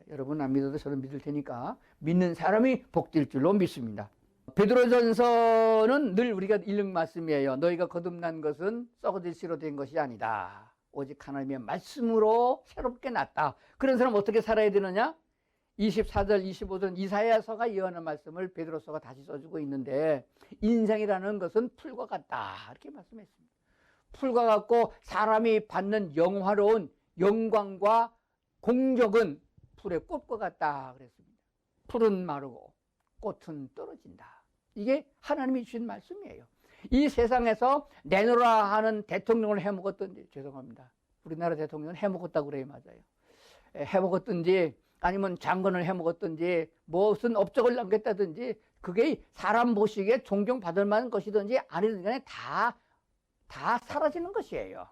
여러분 안 믿어도 저는 믿을 테니까 믿는 사람이 복될 줄로 믿습니다. 베드로전서는 늘 우리가 읽는 말씀이에요. 너희가 거듭난 것은 썩어질 씨로 된 것이 아니다. 오직 하나님의 말씀으로 새롭게 났다. 그런 사람 어떻게 살아야 되느냐? 24절 25절 이사야서가 예언한 말씀을 베드로서가 다시 써주고 있는데 인생이라는 것은 풀과 같다 이렇게 말씀했습니다. 풀과 같고 사람이 받는 영화로운 영광과 공적은 풀의 꽃과 같다 그랬습니다. 풀은 마르고 꽃은 떨어진다. 이게 하나님이 주신 말씀이에요. 이 세상에서 내놓으라 하는 대통령을 해먹었든지 죄송합니다. 우리나라 대통령은 해먹었다고 그래요. 맞아요. 해먹었든지 아니면 장관을 해먹었든지 무슨 업적을 남겼다든지 그게 사람 보시기에 존경받을 만한 것이든지 아니든지 간에 다 사라지는 것이에요.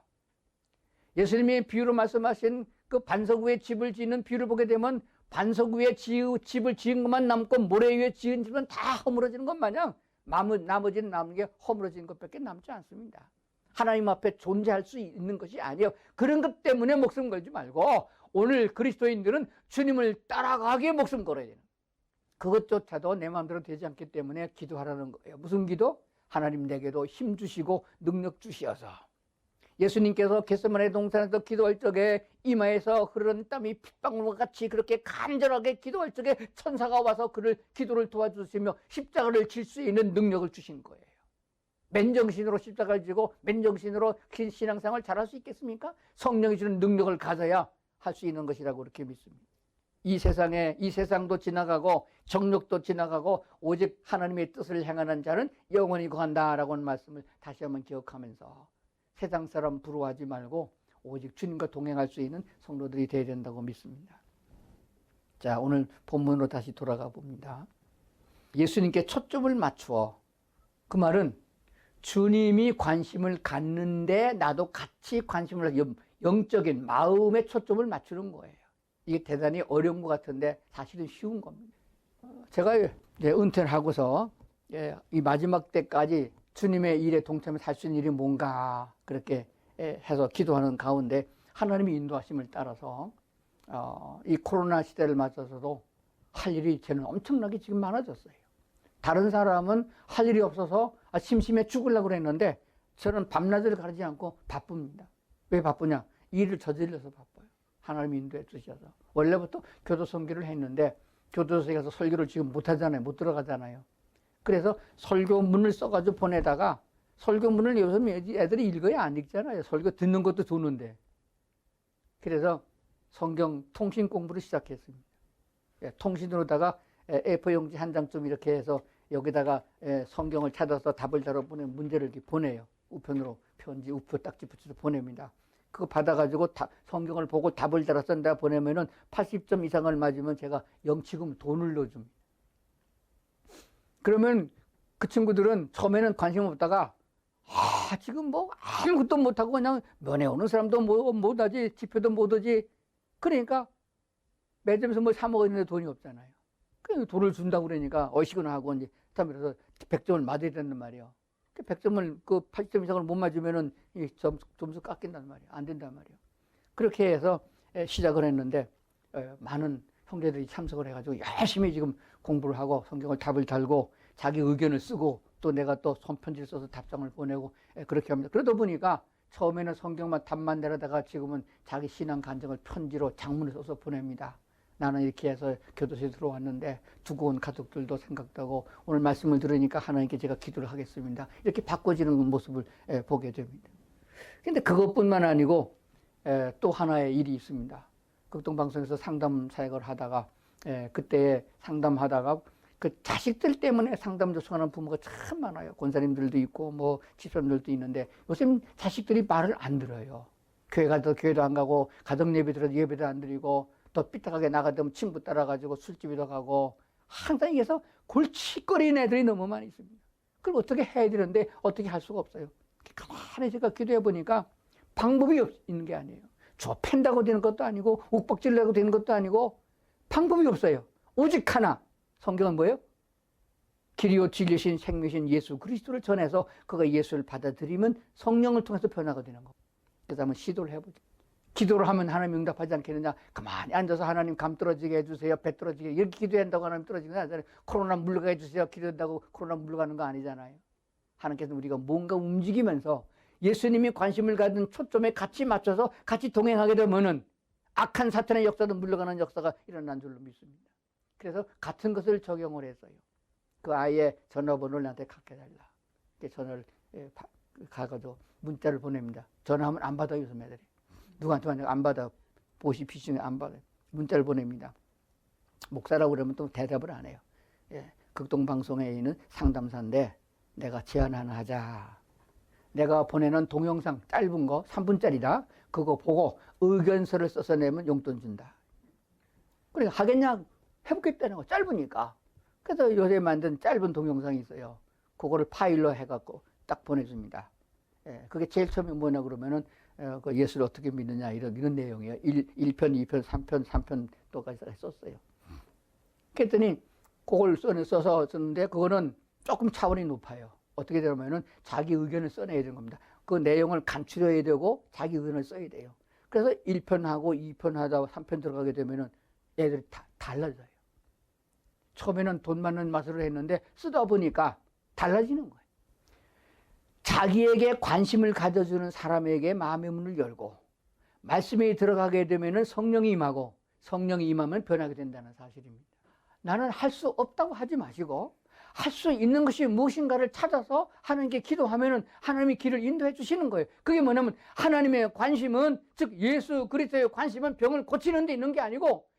예수님이 비유로 말씀하신 그 반석 위에 집을 짓는 비유를 보게 되면 반석 위에 집을 지은 것만 남고 모래 위에 지은 집은 다 허물어지는 것 마냥 나머지는 남은 게 허물어지는 것밖에 남지 않습니다. 하나님 앞에 존재할 수 있는 것이 아니에요. 그런 것 때문에 목숨 걸지 말고 오늘 그리스도인들은 주님을 따라가기에 목숨 걸어야 돼요. 그것조차도 내 마음대로 되지 않기 때문에 기도하라는 거예요. 무슨 기도? 하나님 내게도 힘 주시고 능력 주시어서. 예수님께서 겟세마네 동산에서 기도할 적에 이마에서 흐르는 땀이 핏방울과 같이 그렇게 간절하게 기도할 적에 천사가 와서 그를 기도를 도와주시며 십자가를 질 수 있는 능력을 주신 거예요. 맨정신으로 십자가를 지고 맨정신으로 신앙생활을 잘할 수 있겠습니까? 성령이 주는 능력을 가져야 할 수 있는 것이라고 그렇게 믿습니다. 이 세상도 지나가고 정욕도 지나가고 오직 하나님의 뜻을 행하는 자는 영원히 거한다라고 하는 말씀을 다시 한번 기억하면서 세상 사람 부러워하지 말고 오직 주님과 동행할 수 있는 성도들이 되어야 된다고 믿습니다. 자, 오늘 본문으로 다시 돌아가 봅니다. 예수님께 초점을 맞추어, 그 말은 주님이 관심을 갖는데 나도 같이 관심을 영적인 마음의 초점을 맞추는 거예요. 이게 대단히 어려운 것 같은데 사실은 쉬운 겁니다. 제가 이제 은퇴를 하고서 이 마지막 때까지 주님의 일에 동참해서 할 수 있는 일이 뭔가 그렇게 해서 기도하는 가운데 하나님의 인도하심을 따라서 이 코로나 시대를 맞아서도 할 일이 저는 엄청나게 지금 많아졌어요. 다른 사람은 할 일이 없어서 심심해 죽으려고 그랬는데 저는 밤낮을 가리지 않고 바쁩니다. 왜 바쁘냐? 일을 저질러서 바빠요. 하나님이 인도해 주셔서. 원래부터 교도 선교를 했는데 교도소에 가서 설교를 지금 못 하잖아요. 못 들어가잖아요. 그래서 설교문을 써가지고 보내다가 설교문을 요즘 애들이 읽어야 안 읽잖아요. 설교 듣는 것도 좋은데. 그래서 성경 통신 공부를 시작했습니다. 통신으로다가 A4 용지 한 장쯤 이렇게 해서 여기다가 성경을 찾아서 답을 달아 보내는 문제를 이렇게 보내요. 우편으로 편지 우표 딱지 붙여서 보냅니다. 그거 받아가지고 성경을 보고 답을 달아 쓴다 보내면은 80점 이상을 맞으면 제가 영치금 돈을 넣어줍니다. 그러면 그 친구들은 처음에는 관심 없다가 지금 뭐 아무것도 못하고 그냥 면회 오는 사람도 못하지 지표도 못하지 그러니까 매점에서 뭐 사 먹었는데 돈이 없잖아요. 그냥 돈을 준다고 그러니까 어시거나 하고 이제 그래서 100점을 맞아야 된단 말이에요. 그 100점을 그 80점 이상을 못 맞으면은 점수 깎인단 말이에요. 안 된단 말이에요. 그렇게 해서 시작을 했는데 많은 형제들이 참석을 해가지고 열심히 지금 공부를 하고 성경을 답을 달고 자기 의견을 쓰고 또 내가 또 손편지를 써서 답장을 보내고 그렇게 합니다. 그러다 보니까 처음에는 성경만 답만 내려다가 지금은 자기 신앙 간증을 편지로 장문을 써서 보냅니다. 나는 이렇게 해서 교도소에 들어왔는데 두고 온 가족들도 생각나고 오늘 말씀을 들으니까 하나님께 제가 기도를 하겠습니다. 이렇게 바꿔지는 모습을 보게 됩니다. 그런데 그것뿐만 아니고 또 하나의 일이 있습니다. 극동방송에서 상담 사역을 하다가 그때 상담하다가 그 자식들 때문에 상담 요청하는 부모가 참 많아요. 권사님들도 있고 뭐 집사님들도 있는데 요즘 자식들이 말을 안 들어요. 교회 가도 교회도 안 가고 가정 예배 들어도 예배도 안 드리고 또 삐딱하게 나가면 친구 따라가지고 술집에도 가고 항상 이게서 골칫거리는 애들이 너무 많이 있습니다. 그걸 어떻게 해야 되는데 어떻게 할 수가 없어요. 가만히 제가 기도해 보니까 방법이 있는 게 아니에요. 저 팬다고 되는 것도 아니고 욱박질내고 되는 것도 아니고 방법이 없어요. 오직 하나. 성경은 뭐예요? 길이요 진리신 생명이신 예수 그리스도를 전해서 그가 예수를 받아들이면 성령을 통해서 변화가 되는 거. 그래서 한번 시도를 해보죠. 기도를 하면 하나님 응답하지 않겠느냐? 가만히 앉아서 하나님 감 떨어지게 해주세요. 배 떨어지게. 이렇게 기도한다고 하나님 떨어지는 거 아니잖아요. 코로나 물러가게 해주세요. 기도한다고 코로나 물러가는 거 아니잖아요. 하나님께서 우리가 뭔가 움직이면서 예수님이 관심을 가진 초점에 같이 맞춰서 같이 동행하게 되면은 악한 사탄의 역사도 물러가는 역사가 일어난 줄로 믿습니다. 그래서 같은 것을 적용을 했어요. 그 아이의 전화번호를 나한테 갖게 달라. 전화를 가가지고 문자를 보냅니다. 전화하면 안 받아요, 요즘 애들이. 누구한테 안 받아. 보시피싱 안 받아요. 문자를 보냅니다. 목사라고 그러면 또 대답을 안 해요. 극동방송에 있는 상담사인데 내가 제안 하나 하자. 내가 보내는 동영상 짧은 거 3분짜리다. 그거 보고 의견서를 써서 내면 용돈 준다. 그래 하겠냐? 해보겠다는 거 짧으니까. 그래서 요새 만든 짧은 동영상이 있어요. 그거를 파일로 해갖고 딱 보내줍니다. 그게 제일 처음에 뭐냐 그러면은 그 예수를 어떻게 믿느냐 이런 내용이에요. 1편, 2편, 3편, 3편 또까지 썼어요. 그랬더니 그걸 써서 썼는데 그거는 조금 차원이 높아요. 어떻게 되냐면은 자기 의견을 써내야 되는 겁니다. 그 내용을 간추려야 되고 자기 의견을 써야 돼요. 그래서 1편하고 2편 하다가 3편 들어가게 되면은 애들이 다 달라져요. 처음에는 돈 많은 맛으로 했는데 쓰다 보니까 달라지는 거예요. 자기에게 관심을 가져주는 사람에게 마음의 문을 열고 말씀에 들어가게 되면은 성령이 임하고 성령이 임하면 변하게 된다는 사실입니다. 나는 할 수 없다고 하지 마시고 할 수 있는 것이 무엇인가를 찾아서 하나님께 기도하면은 하나님이 길을 인도해 주시는 거예요. 그게 뭐냐면 하나님의 관심은 즉 예수 그리스도의 관심은 병을 고치는 데 있는 게 아니고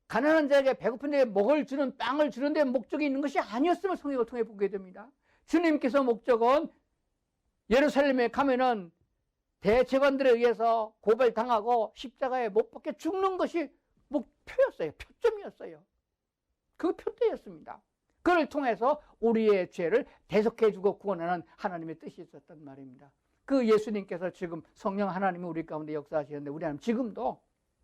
가난한 자에게 배고픈 데 먹을 주는 빵을 주는 데 목적이 있는 것이 아니었음을 성경을 통해 보게 됩니다. 주님께서 목적은 예루살렘에 가면은 대제관들에 의해서 고발당하고 십자가에 못 박혀 죽는 것이 목표였어요. 표점이었어요. 그 표대였습니다. 그를 통해서 우리의 죄를 대속해주고 구원하는 하나님의 뜻이 있었단 말입니다. 그 예수님께서 지금 성령 하나님이 우리 가운데 역사하시는데 우리 하나님 지금도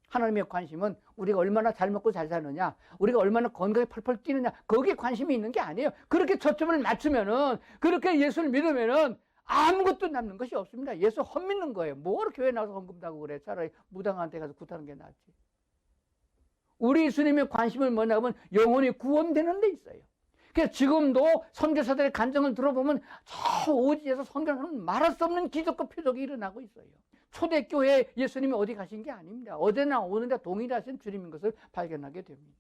하나님의 관심은 우리가 얼마나 잘 먹고 잘 사느냐, 우리가 얼마나 건강에 펄펄 뛰느냐, 거기에 관심이 있는 게 아니에요. 그렇게 초점을 맞추면은, 그렇게 예수를 믿으면은 아무것도 남는 것이 없습니다. 예수 헛믿는 거예요. 뭘 교회 나와서 헌금도 하고 그래. 차라리 무당한테 가서 굿하는 게 낫지. 우리 예수님의 관심은 뭐냐 하면 영혼이 구원되는 데 있어요. 그래서 지금도 선교사들의 간증을 들어보면 저 오지에서 선교하는 말할 수 없는 기적과 표적이 일어나고 있어요. 초대교회 예수님이 어디 가신 게 아닙니다. 어제나 오늘이나 동일하신 주님인 것을 발견하게 됩니다.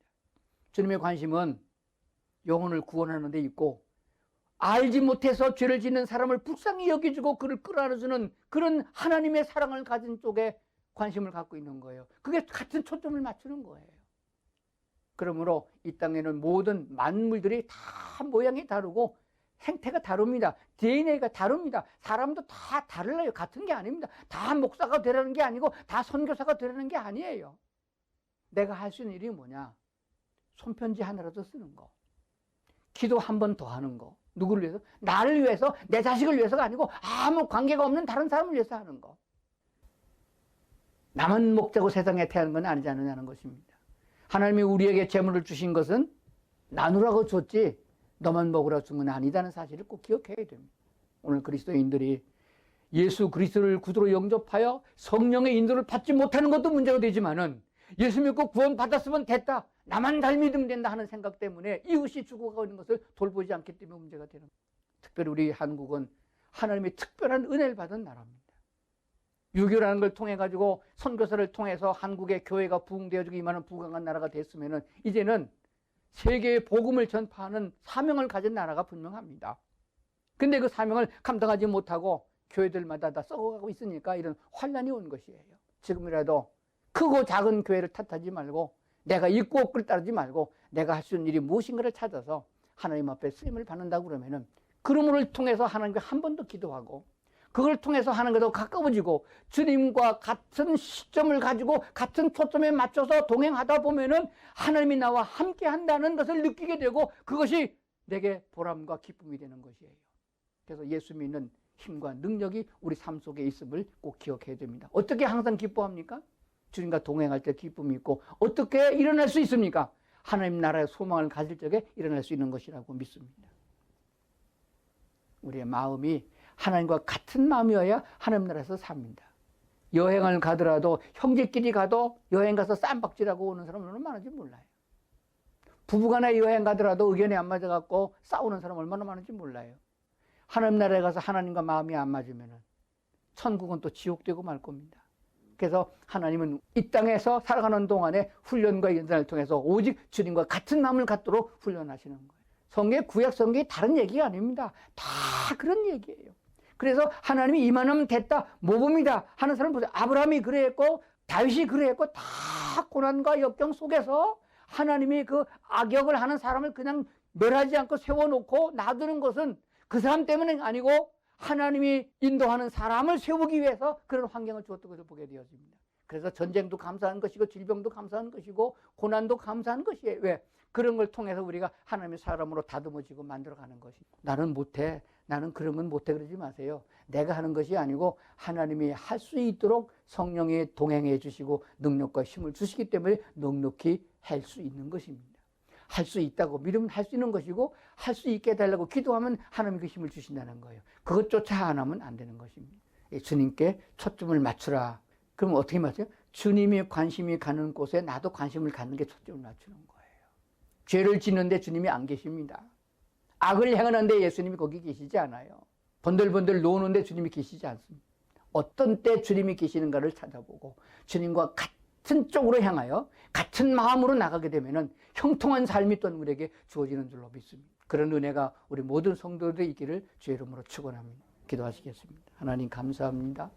주님의 관심은 영혼을 구원하는 데 있고 알지 못해서 죄를 짓는 사람을 불쌍히 여겨주고 그를 끌어안아주는 그런 하나님의 사랑을 가진 쪽에 관심을 갖고 있는 거예요. 그게 같은 초점을 맞추는 거예요. 그러므로 이 땅에는 모든 만물들이 다 모양이 다르고 행태가 다릅니다. DNA가 다릅니다. 사람도 다 달라요. 같은 게 아닙니다. 다 목사가 되라는 게 아니고 다 선교사가 되라는 게 아니에요. 내가 할 수 있는 일이 뭐냐? 손편지 하나라도 쓰는 거. 기도 한 번 더 하는 거. 누구를 위해서? 나를 위해서, 내 자식을 위해서가 아니고 아무 관계가 없는 다른 사람을 위해서 하는 거. 나만 먹자고 세상에 태어난 건 아니지 않느냐는 것입니다. 하나님이 우리에게 재물을 주신 것은 나누라고 줬지 너만 먹으라고 준 건 아니다는 사실을 꼭 기억해야 됩니다. 오늘 그리스도인들이 예수 그리스도를 구주로 영접하여 성령의 인도를 받지 못하는 것도 문제가 되지만은 예수 믿고 구원 받았으면 됐다. 나만 잘 믿으면 된다 하는 생각 때문에 이웃이 죽어가고 있는 것을 돌보지 않기 때문에 문제가 되는 거예요. 특별히 우리 한국은 하나님의 특별한 은혜를 받은 나라입니다. 유교라는 걸 통해 가지고 선교사를 통해서 한국의 교회가 부흥되어지고 이만한 부강한 나라가 됐으면은 이제는 세계의 복음을 전파하는 사명을 가진 나라가 분명합니다. 근데 그 사명을 감당하지 못하고 교회들마다 다 썩어가고 있으니까 이런 환란이 온 것이에요. 지금이라도 크고 작은 교회를 탓하지 말고 내가 있고 없고를 따르지 말고 내가 할 수 있는 일이 무엇인가를 찾아서 하나님 앞에 쓰임을 받는다고 그러면은 그러므로 통해서 하나님께 한 번 더 기도하고 그걸 통해서 하나님과 더 가까워지고 주님과 같은 시점을 가지고 같은 초점에 맞춰서 동행하다 보면은 하나님이 나와 함께 한다는 것을 느끼게 되고 그것이 내게 보람과 기쁨이 되는 것이에요. 그래서 예수 믿는 힘과 능력이 우리 삶 속에 있음을 꼭 기억해야 됩니다. 어떻게 항상 기뻐합니까? 주님과 동행할 때 기쁨이 있고 어떻게 일어날 수 있습니까? 하나님 나라의 소망을 가질 적에 일어날 수 있는 것이라고 믿습니다. 우리의 마음이 하나님과 같은 마음이어야 하나님 나라에서 삽니다. 여행을 가더라도 형제끼리 가도 여행 가서 쌈박질하고 오는 사람 얼마나 많은지 몰라요. 부부간에 여행 가더라도 의견이 안 맞아갖고 싸우는 사람 얼마나 많은지 몰라요. 하나님 나라에 가서 하나님과 마음이 안 맞으면 천국은 또 지옥되고 말 겁니다. 그래서 하나님은 이 땅에서 살아가는 동안에 훈련과 연단을 통해서 오직 주님과 같은 마음을 갖도록 훈련하시는 거예요. 성경 구약 성경이 다른 얘기가 아닙니다. 다 그런 얘기예요. 그래서 하나님이 이만하면 됐다, 모범이다 하는 사람 보세요. 아브라함이 그래했고 다윗이 그래했고 다 고난과 역경 속에서 하나님이 그 악역을 하는 사람을 그냥 멸하지 않고 세워놓고 놔두는 것은 그 사람 때문에 아니고 하나님이 인도하는 사람을 세우기 위해서 그런 환경을 주었던 것을 보게 되어집니다. 그래서 전쟁도 감사한 것이고 질병도 감사한 것이고 고난도 감사한 것이에요. 왜? 그런 걸 통해서 우리가 하나님의 사람으로 다듬어지고 만들어가는 것이. 나는 못해, 나는 그런 건 못해 그러지 마세요. 내가 하는 것이 아니고 하나님이 할 수 있도록 성령이 동행해 주시고 능력과 힘을 주시기 때문에 넉넉히 할 수 있는 것입니다. 할 수 있다고 믿으면 할 수 있는 것이고 할 수 있게 해달라고 기도하면 하나님이 그 힘을 주신다는 거예요. 그것조차 안 하면 안 되는 것입니다. 주님께 초점을 맞추라. 그럼 어떻게 맞춰요? 주님이 관심이 가는 곳에 나도 관심을 갖는 게 초점을 맞추는 거예요. 죄를 짓는데 주님이 안 계십니다. 악을 행하는데 예수님이 거기 계시지 않아요. 번들번들 노는데 주님이 계시지 않습니다. 어떤 때 주님이 계시는가를 찾아보고 주님과 같은 쪽으로 향하여 같은 마음으로 나가게 되면 형통한 삶이 또 우리에게 주어지는 줄로 믿습니다. 그런 은혜가 우리 모든 성도들이 있기를 주의 이름으로 축원합니다. 기도하시겠습니다. 하나님 감사합니다.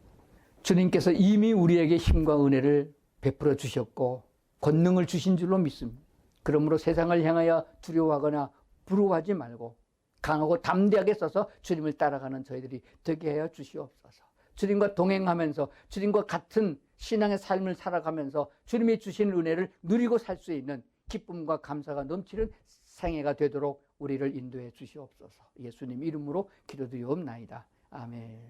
주님께서 이미 우리에게 힘과 은혜를 베풀어 주셨고 권능을 주신 줄로 믿습니다. 그러므로 세상을 향하여 두려워하거나 부러워하지 말고 강하고 담대하게 서서 주님을 따라가는 저희들이 되게 하여 주시옵소서. 주님과 동행하면서 주님과 같은 신앙의 삶을 살아가면서 주님이 주신 은혜를 누리고 살 수 있는 기쁨과 감사가 넘치는 생애가 되도록 우리를 인도해 주시옵소서. 예수님 이름으로 기도드리옵나이다. 아멘.